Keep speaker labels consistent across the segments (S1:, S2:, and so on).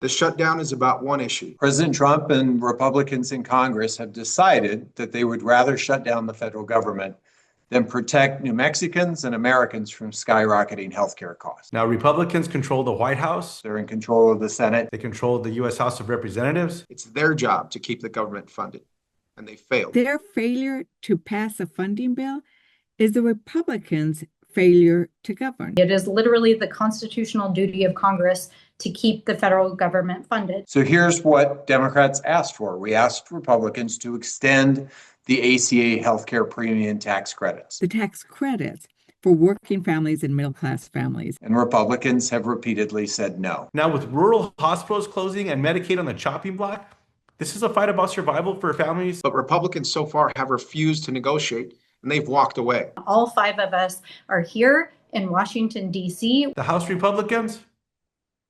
S1: The shutdown is about one issue.
S2: President Trump and Republicans in Congress have decided that they would rather shut down the federal government than protect New Mexicans and Americans from skyrocketing healthcare costs.
S3: Now, Republicans control the White House.
S2: They're in control of the Senate.
S3: They control the U.S. House of Representatives.
S1: It's their job to keep the government funded, and they failed.
S4: Their failure to pass a funding bill is the Republicans' failure to govern.
S5: It is literally the constitutional duty of Congress to keep the federal government funded.
S2: So here's what Democrats asked for. We asked Republicans to extend the ACA healthcare premium tax credits.
S4: The tax credits for working families and middle-class families.
S2: And Republicans have repeatedly said no.
S3: Now, with rural hospitals closing and Medicaid on the chopping block, this is a fight about survival for families.
S1: But Republicans so far have refused to negotiate, and they've walked away.
S5: All five of us are here in Washington, D.C.
S3: The House Republicans,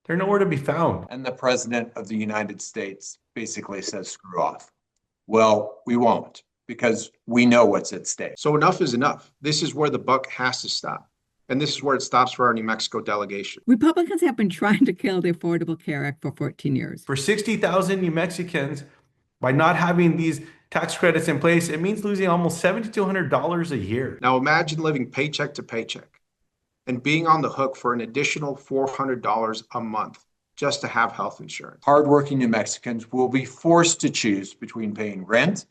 S3: they're nowhere to be found.
S2: And the President of the United States basically says, screw off. Well, we won't, because we know what's at stake.
S1: So enough is enough. This is where the buck has to stop. And this is where it stops for our New Mexico delegation.
S4: Republicans have been trying to kill the Affordable Care Act for 14 years.
S3: For 60,000 New Mexicans, by not having these tax credits in place, it means losing almost $7,200 a year.
S1: Now imagine living paycheck to paycheck and being on the hook for an additional $400 a month just to have health insurance.
S2: Hardworking New Mexicans will be forced to choose between paying rent,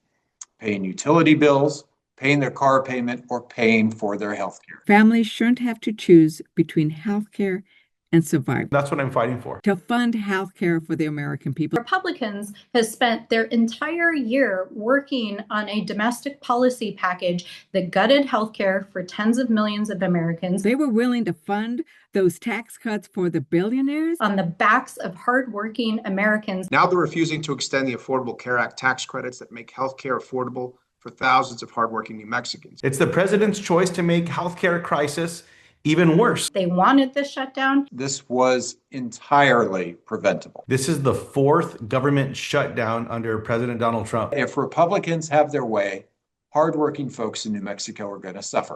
S2: paying utility bills, paying their car payment, or paying for their health care.
S4: Families shouldn't have to choose between health care and survival.
S3: That's what I'm fighting for.
S4: To fund health care for the American people.
S5: Republicans have spent their entire year working on a domestic policy package that gutted health care for tens of millions of Americans.
S4: They were willing to fund those tax cuts for the billionaires
S5: on the backs of hardworking Americans.
S1: Now they're refusing to extend the Affordable Care Act tax credits that make health care affordable for thousands of hardworking New Mexicans.
S3: It's the president's choice to make healthcare crisis even worse.
S5: They wanted this shutdown.
S2: This was entirely preventable.
S3: This is the fourth government shutdown under President Donald Trump.
S2: If Republicans have their way, hardworking folks in New Mexico are going to suffer.